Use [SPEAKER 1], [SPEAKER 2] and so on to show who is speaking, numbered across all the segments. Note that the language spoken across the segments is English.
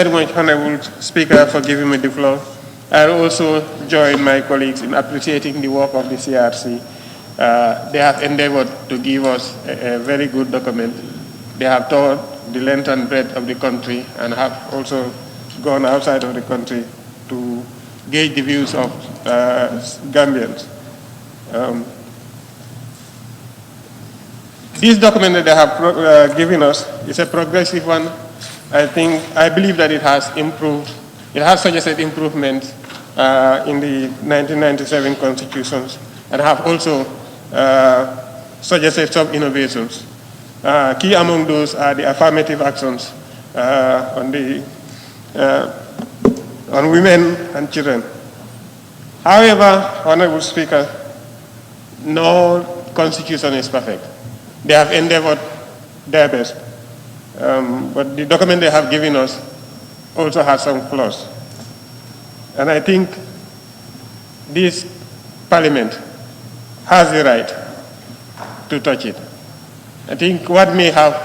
[SPEAKER 1] Very much, Honorable Speaker, for giving me the floor. I also join my colleagues in appreciating the work of the CRC. They have endeavored to give us a very good document. They have toured the length and breadth of the country and have also gone outside of the country to gauge the views of Gambians. This document that they have given us is a progressive one. I believe that it has improved. It has suggested improvements in the 1997 constitutions and have also suggested some innovations. Key among those are the affirmative actions on women and children. However, Honorable Speaker, no constitution is perfect. They have endeavored their best. But the document they have given us also has some flaws. And I think this Parliament has the right to touch it. I think what may have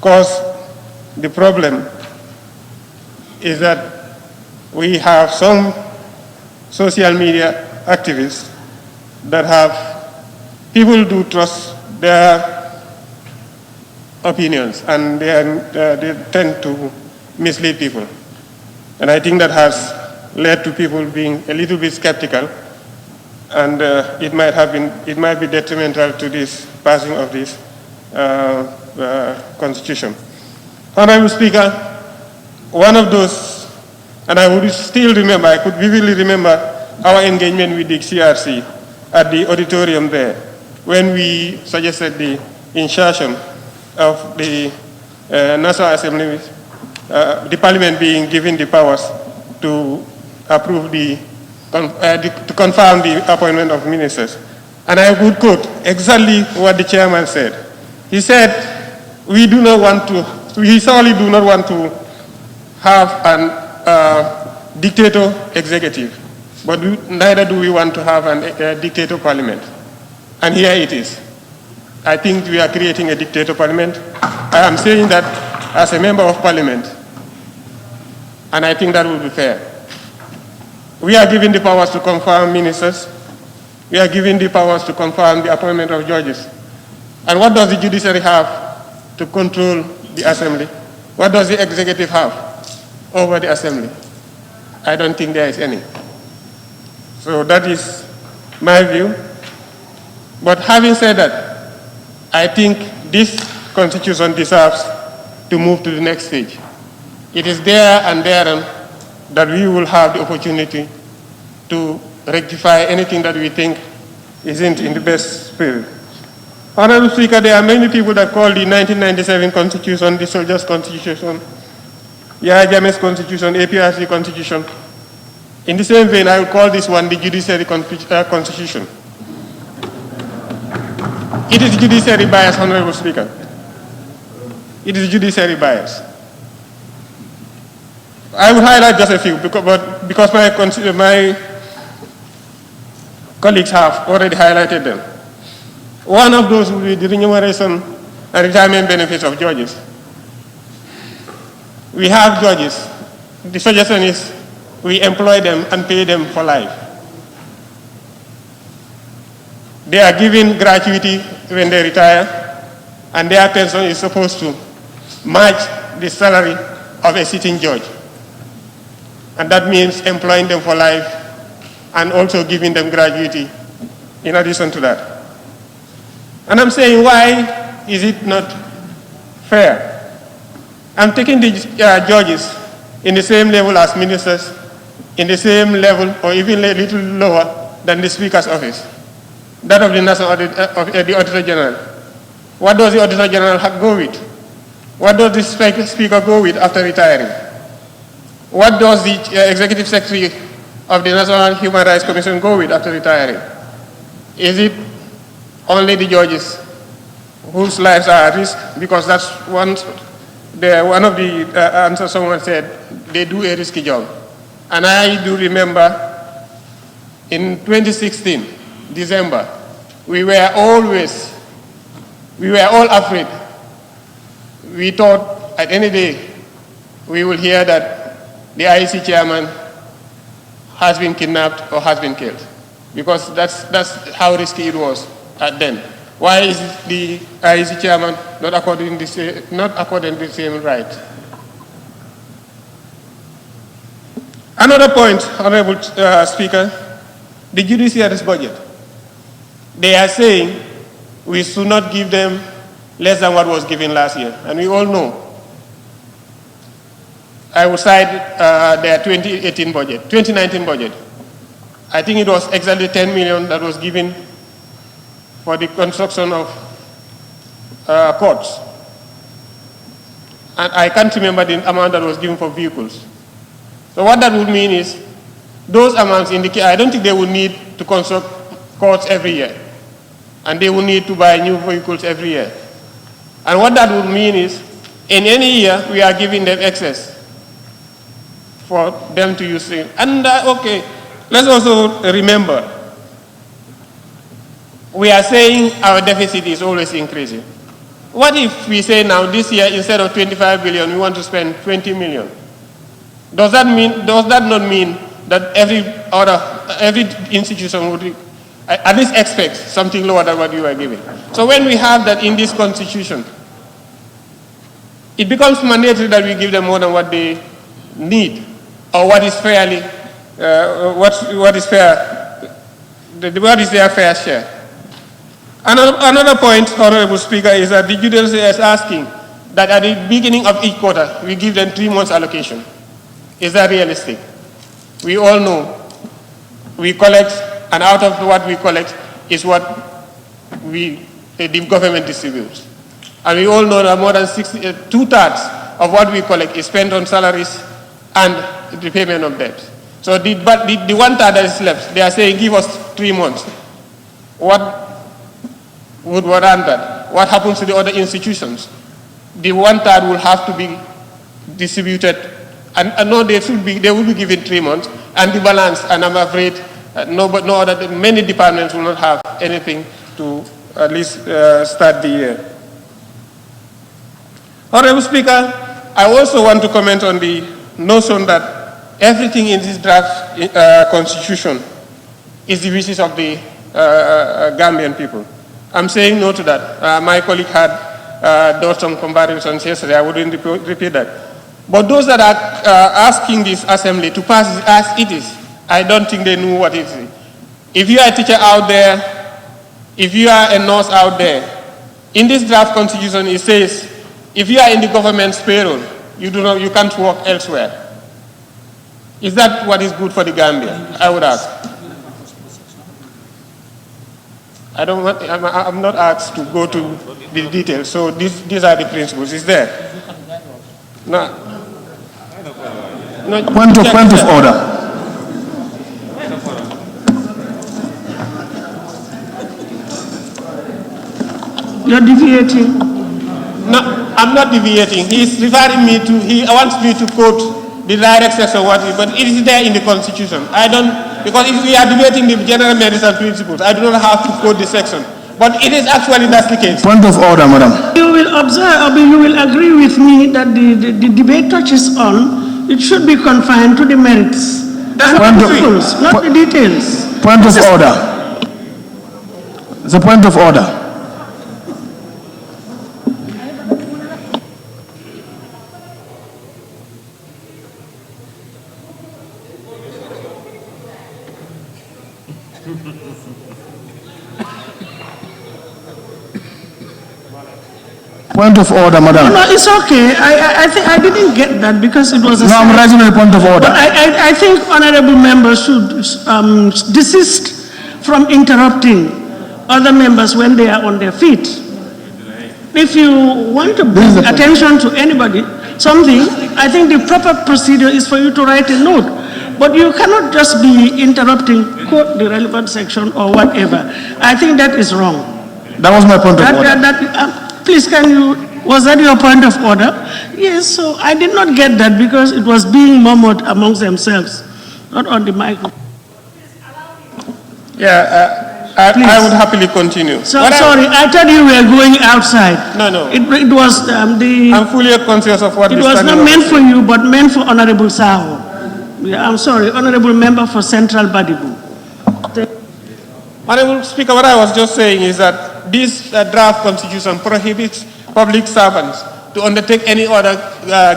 [SPEAKER 1] caused the problem is that we have some social media activists that people do trust their opinions, and they tend to mislead people. And I think that has led to people being a little bit skeptical, and it might be detrimental to this passing of this constitution. Honorable Speaker, one of those, and I would still remember, I could vividly remember our engagement with the CRC at the auditorium there, when we suggested the insertion of the National Assembly, the Parliament being given the powers to approve to confirm the appointment of ministers. And I would quote exactly what the chairman said. He said, we solely do not want to have an dictator executive, but neither do we want to have a dictator parliament. And here it is. I think we are creating a dictator parliament. I am saying that as a member of parliament, and I think that will be fair. We are given the powers to confirm ministers. We are given the powers to confirm the appointment of judges. And what does the judiciary have to control the assembly? What does the executive have over the assembly? I don't think there is any. So that is my view. But having said that, I think this constitution deserves to move to the next stage. It is there and therein that we will have the opportunity to rectify anything that we think isn't in the best spirit. Honorable Speaker, there are many people that call the 1997 constitution the soldiers' constitution, Yahya Jammeh's constitution, APRC constitution. In the same vein, I would call this one the judiciary constitution. It is judiciary bias, Honorable Speaker. It is judiciary bias. I will highlight just a few, because my colleagues have already highlighted them. One of those will be the remuneration and retirement benefits of judges. We have judges. The suggestion is we employ them and pay them for life. They are given gratuity when they retire, and their pension is supposed to match the salary of a sitting judge. And that means employing them for life and also giving them gratuity in addition to that. And I'm saying, why is it not fair? I'm taking the judges in the same level as ministers, in the same level or even a little lower than the Speaker's office. That of the National the Auditor General. What does the Auditor General go with? What does the Speaker go with after retiring? What does the Executive Secretary of the National Human Rights Commission go with after retiring? Is it only the judges whose lives are at risk? Because that's one of the answers someone said, they do a risky job. And I do remember in 2016, December, we were all afraid. We thought at any day we will hear that the IEC chairman has been kidnapped or has been killed, because that's how risky it was then. Why is the IEC chairman not according the same right? Another point, Honorable Speaker, the judiciary's budget. They are saying we should not give them less than what was given last year, and we all know. I will cite their 2018 budget, 2019 budget. I think it was exactly 10 million that was given for the construction of courts. And I can't remember the amount that was given for vehicles. So what that would mean is, those amounts indicate, I don't think they would need to construct courts every year. And they will need to buy new vehicles every year. And what that would mean is, in any year, we are giving them excess for them to use it. And okay, let's also remember, we are saying our deficit is always increasing. What if we say now, this year, instead of 25 billion, we want to spend 20 million? Does that not mean that every institution would at least expect something lower than what you are giving? So when we have that in this constitution, it becomes mandatory that we give them more than what they need, or what is fairly, what is fair, what is their fair share. Another point, Honorable Speaker, is that the judiciary is asking that at the beginning of each quarter, we give them 3 months allocation. Is that realistic? We all know we collect, and out of what we collect is what the government distributes. And we all know that more than 2/3 of what we collect is spent on salaries and the payment of debt. So the 1/3 that is left, they are saying, give us 3 months. What would warrant that? What happens to the other institutions? The 1/3 will have to be distributed, and no, they will be given 3 months, and the balance, and I'm afraid many departments will not have anything to at least start the year. Honorable Speaker, I also want to comment on the notion that everything in this draft constitution is the wishes of the Gambian people. I'm saying no to that. My colleague had done some comparisons yesterday. I wouldn't repeat that. But those that are asking this assembly to pass it as it is, I don't think they know what it is. If you are a teacher out there, if you are a nurse out there, in this draft constitution it says, if you are in the government's payroll, you can't work elsewhere. Is that what is good for the Gambia? I would ask. I'm not asked to go to the details, so these are the principles. Is there? No.
[SPEAKER 2] Point of order.
[SPEAKER 3] You're deviating.
[SPEAKER 1] No, I'm not deviating. He's referring me to, he wants me to quote the direct section, but it is there in the Constitution. I don't, because if we are debating the general medicine principles, I do not have to quote the section. But it is actually, that's the case.
[SPEAKER 2] Point of order, madam.
[SPEAKER 3] You will observe, you will agree with me that the debate touches on, it should be confined to the merits. That's and principles, not the details.
[SPEAKER 2] Point of order. The point of order. Point of order, madam.
[SPEAKER 3] No, it's okay. I think I didn't get that because it was a...
[SPEAKER 2] No, I'm raising a point of order.
[SPEAKER 3] But I think honorable members should desist from interrupting other members when they are on their feet. If you want to bring attention to anybody, something, I think the proper procedure is for you to write a note. But you cannot just be interrupting, quote the relevant section or whatever. I think that is wrong.
[SPEAKER 2] That was my point of order.
[SPEAKER 3] Please, was that your point of order? Yes, so I did not get that because it was being murmured amongst themselves, not on the microphone.
[SPEAKER 1] Yeah,
[SPEAKER 3] Please.
[SPEAKER 1] I would happily continue.
[SPEAKER 3] So, sorry, I thought you were going outside.
[SPEAKER 1] No.
[SPEAKER 3] It was
[SPEAKER 1] I'm fully conscious of what
[SPEAKER 3] It was not meant for you, but meant for Honorable Saho. Yeah, I'm sorry, Honorable Member for Central Badibu.
[SPEAKER 1] Honorable Speaker, what I was just saying is that this draft constitution prohibits public servants to undertake any other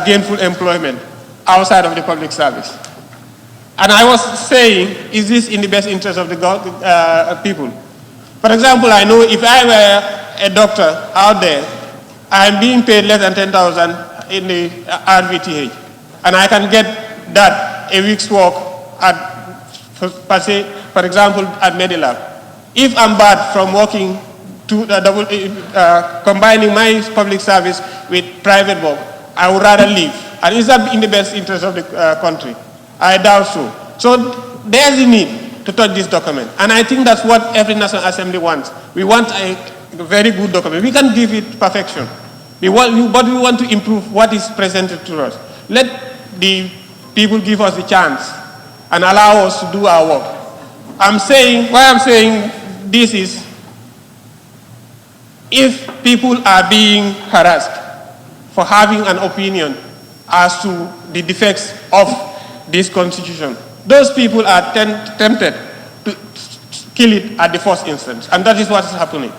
[SPEAKER 1] gainful employment outside of the public service. And I was saying, is this in the best interest of the people? For example, I know if I were a doctor out there, I'm being paid less than 10,000 in the RVTH, and I can get that a week's work at, for example, at Medilab. If I'm barred from working to combining my public service with private work, I would rather leave. And is that in the best interest of the country? I doubt so. So there's a need to touch this document. And I think that's what every National Assembly wants. We want a very good document. We can give it perfection. But we want to improve what is presented to us. Let the people give us the chance and allow us to do our work. Why I'm saying this is, if people are being harassed for having an opinion as to the defects of this constitution, those people are tempted to kill it at the first instance, and that is what is happening.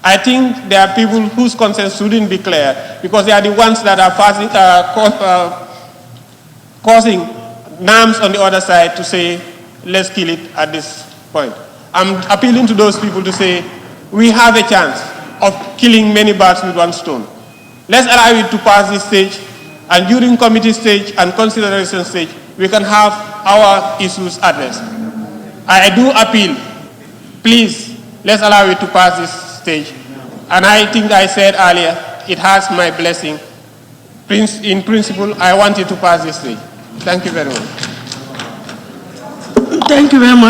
[SPEAKER 1] I think there are people whose conscience shouldn't be clear because they are the ones that are causing NAMs on the other side to say, let's kill it at this point. I'm appealing to those people to say, we have a chance of killing many birds with one stone. Let's allow it to pass this stage, and during committee stage and consideration stage, we can have our issues addressed. I do appeal, please, let's allow it to pass this stage. And I think I said earlier, it has my blessing. In principle, I want it to pass this stage. Thank you very much.
[SPEAKER 3] Thank you very much.